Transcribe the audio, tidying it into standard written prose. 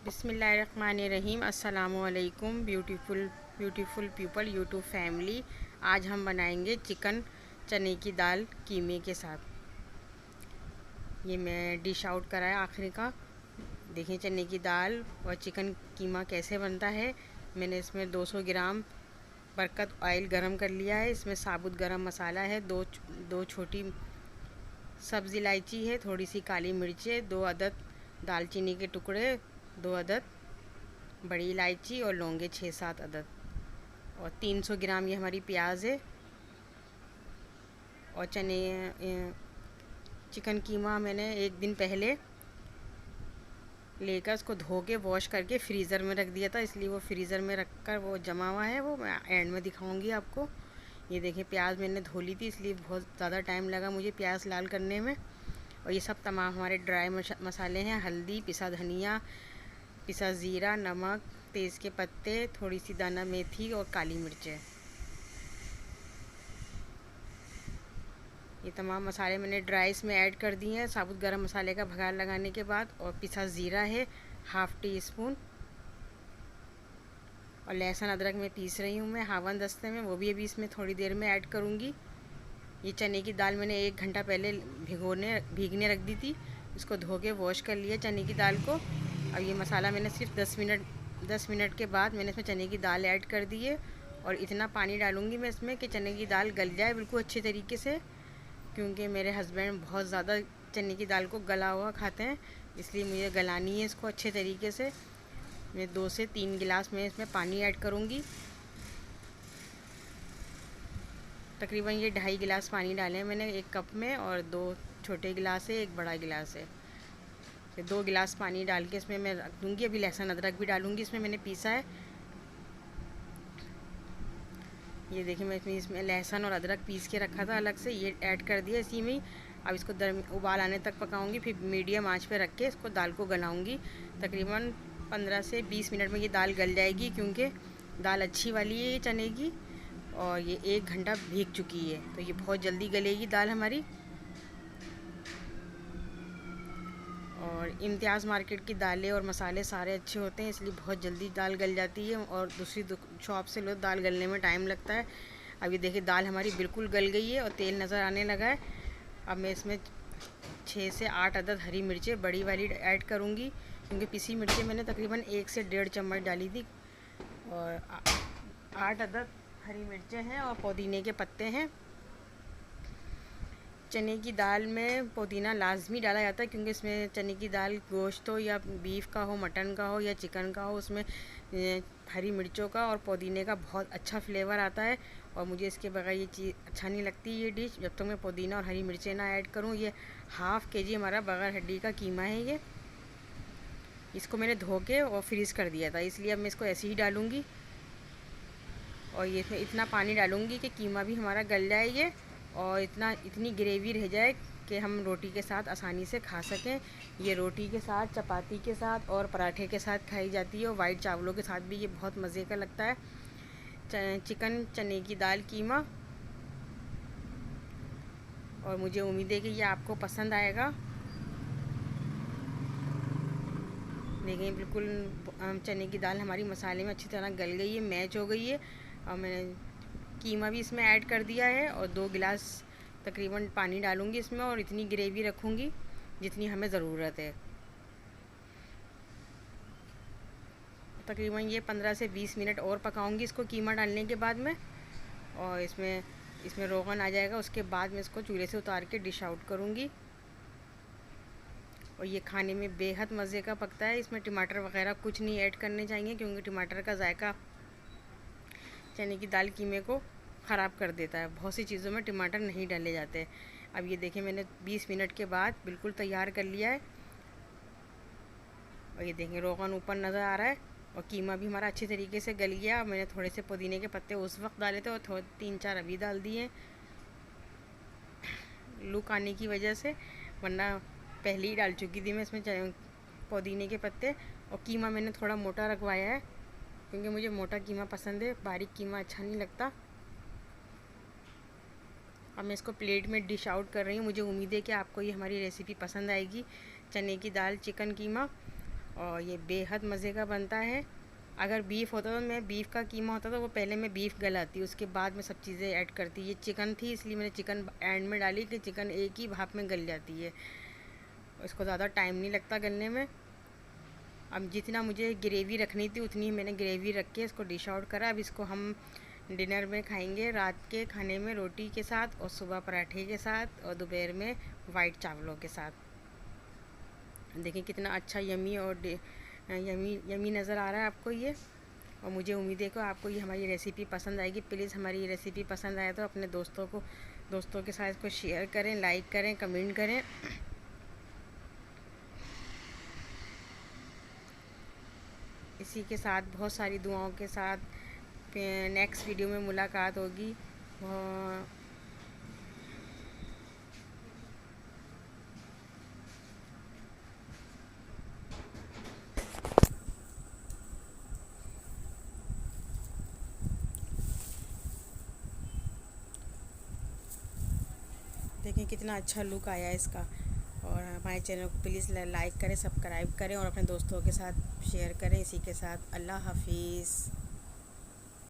बिस्मिल्लाहिर्रहमानिर्रहीम। अस्सलामुअलैकुम beautiful people YouTube family. आज हम बनाएंगे चिकन चने की दाल कीमे के साथ। ये मैं डिश आउट कराया आखिरी का। देखें चने की दाल और चिकन कीमा कैसे बनता है। मैंने इसमें 200 ग्राम बरकत ऑयल गरम कर लिया है। इसमें साबुत गरम मसाला है, दो छोटी सब्ज़ इलायची है, थोड़ी सी काली मिर्चें, 2 अदद दालचीनी के टुकड़े, 2 अदद बड़ी इलायची और लौंगे 6-7 अदद, और 300 ग्राम ये हमारी प्याज है। और चिकन कीमा मैंने एक दिन पहले लेकर उसको धो के वॉश करके फ्रीज़र में रख दिया था, इसलिए वो फ्रीज़र में रख कर वो जमा हुआ है। वो मैं एंड में दिखाऊंगी आपको। ये देखिए प्याज मैंने धो ली थी, इसलिए बहुत ज़्यादा टाइम लगा मुझे प्याज लाल करने में। और ये सब तमाम हमारे ड्राई मसाले हैं। हल्दी, पिसा धनिया, पिसा ज़ीरा, नमक, तेज़ के पत्ते, थोड़ी सी दाना मेथी और काली मिर्चें। ये तमाम मसाले मैंने ड्राई इसमें ऐड कर दिए हैं साबुत गरम मसाले का भगार लगाने के बाद। और पिसा ज़ीरा है 1/2 टी-स्पून। और लहसुन अदरक में पीस रही हूँ मैं हावन दस्ते में, वो भी अभी इसमें थोड़ी देर में ऐड करूँगी। ये चने की दाल मैंने 1 घंटा पहले भीगने रख दी थी। इसको धो के वॉश कर लिया चने की दाल को। अब ये मसाला मैंने सिर्फ 10 मिनट के बाद मैंने इसमें चने की दाल ऐड कर दी है। और इतना पानी डालूँगी मैं इसमें कि चने की दाल गल जाए बिल्कुल अच्छे तरीके से, क्योंकि मेरे हस्बैंड बहुत ज़्यादा चने की दाल को गला हुआ खाते हैं, इसलिए मुझे गलानी है इसको अच्छे तरीके से। मैं 2 से 3 गिलास में इसमें पानी ऐड करूँगी। तकरीबन ये 2.5 गिलास पानी डाले हैं मैंने 1 कप में, और 2 छोटे गिलास है, 1 बड़ा गिलास है। फिर 2 गिलास पानी डाल के इसमें मैं रख दूँगी। अभी लहसुन अदरक भी डालूँगी इसमें, मैंने पीसा है। ये देखिए मैं इसमें लहसुन और अदरक पीस के रखा था अलग से, ये ऐड कर दिया इसी में ही। अब इसको उबाल आने तक पकाऊंगी, फिर मीडियम आंच पे रख के इसको दाल को गलाऊंगी। तकरीबन 15 से 20 मिनट में ये दाल गल जाएगी, क्योंकि दाल अच्छी वाली है ये चने की, और ये 1 घंटा भीग चुकी है, तो ये बहुत जल्दी गलेगी दाल हमारी। और इम्तियाज़ मार्केट की दालें और मसाले सारे अच्छे होते हैं, इसलिए बहुत जल्दी दाल गल जाती है, और दूसरी शॉप से लो दाल गलने में टाइम लगता है। अब ये देखिए दाल हमारी बिल्कुल गल गई है और तेल नज़र आने लगा है। अब मैं इसमें 6 से 8 अदद हरी मिर्चें बड़ी वाली ऐड करूँगी, क्योंकि पिसी मिर्चें मैंने तकरीबन 1 से 1.5 चम्मच डाली थी। और 8 अदद हरी मिर्चें हैं और पुदीने के पत्ते हैं। चने की दाल में पुदीना लाजमी डाला जाता है, क्योंकि इसमें चने की दाल गोश्त हो या बीफ का हो, मटन का हो या चिकन का हो, उसमें हरी मिर्चों का और पुदीने का बहुत अच्छा फ्लेवर आता है। और मुझे इसके बगैर ये चीज़ अच्छा नहीं लगती ये डिश, जब तक मैं पुदीना और हरी मिर्चें ना ऐड करूँ। ये 1/2 kg हमारा बगैर हड्डी का कीमा है ये। इसको मैंने धो के और फ्रीज़ कर दिया था, इसलिए अब मैं इसको ऐसे ही डालूँगी। और ये इसमें इतना पानी डालूँगी कि कीमा भी हमारा गल जाए ये, और इतनी ग्रेवी रह जाए कि हम रोटी के साथ आसानी से खा सकें। ये रोटी के साथ, चपाती के साथ और पराठे के साथ खाई जाती है, और वाइट चावलों के साथ भी ये बहुत मज़े का लगता है चिकन चने की दाल कीमा। और मुझे उम्मीद है कि ये आपको पसंद आएगा। देखिए बिल्कुल चने की दाल हमारी मसाले में अच्छी तरह गल गई है, मैच हो गई है। और मैंने कीमा भी इसमें ऐड कर दिया है, और 2 गिलास तकरीबन पानी डालूँगी इसमें, और इतनी ग्रेवी रखूँगी जितनी हमें ज़रूरत है। तकरीबन ये 15 से 20 मिनट और पकाऊँगी इसको कीमा डालने के बाद में। और इसमें रोगन आ जाएगा, उसके बाद मैं इसको चूल्हे से उतार के डिश आउट करूँगी। और ये खाने में बेहद मज़े का पकता है। इसमें टमाटर वगैरह कुछ नहीं ऐड करने चाहिए, क्योंकि टमाटर का जायका चने की दाल कीमे को ख़राब कर देता है। बहुत सी चीज़ों में टमाटर नहीं डाले जाते। अब ये देखिए मैंने 20 मिनट के बाद बिल्कुल तैयार कर लिया है। और ये देखें रोगन ऊपर नज़र आ रहा है, और कीमा भी हमारा अच्छे तरीके से गल गया। मैंने थोड़े से पुदीने के पत्ते उस वक्त डाले थे, और 3-4 अभी डाल दिए लुक आने की वजह से, वरना पहले ही डाल चुकी थी मैं इसमें पुदीने के पत्ते। और कीमा मैंने थोड़ा मोटा रखवाया है, क्योंकि मुझे मोटा कीमा पसंद है, बारीक कीमा अच्छा नहीं लगता। अब मैं इसको प्लेट में डिश आउट कर रही हूँ। मुझे उम्मीद है कि आपको ये हमारी रेसिपी पसंद आएगी, चने की दाल चिकन कीमा। और ये बेहद मज़े का बनता है। अगर बीफ होता तो मैं बीफ का कीमा होता तो वो पहले मैं बीफ गलाती, उसके बाद मैं सब चीज़ें ऐड करती। ये चिकन थी इसलिए मैंने चिकन एंड में डाली कि चिकन एक ही भाप में गल जाती है, इसको ज़्यादा टाइम नहीं लगता गलने में। अब जितना मुझे ग्रेवी रखनी थी उतनी ही मैंने ग्रेवी रख के इसको डिश आउट करा। अब इसको हम डिनर में खाएंगे, रात के खाने में रोटी के साथ और सुबह पराठे के साथ और दोपहर में वाइट चावलों के साथ। देखिए कितना अच्छा यमी और यमी यमी नज़र आ रहा है आपको ये। और मुझे उम्मीद है कि आपको ये हमारी रेसिपी पसंद आएगी। प्लीज़ हमारी ये रेसिपी पसंद आए तो अपने दोस्तों के साथ इसको शेयर करें, लाइक करें, कमेंट करें। इसी के साथ बहुत सारी दुआओं के साथ नेक्स्ट वीडियो में मुलाकात होगी। देखें कितना अच्छा लुक आया है इसका। और हमारे चैनल को प्लीज़ लाइक करें, सब्सक्राइब करें और अपने दोस्तों के साथ शेयर करें। इसी के साथ अल्लाह हाफिज़।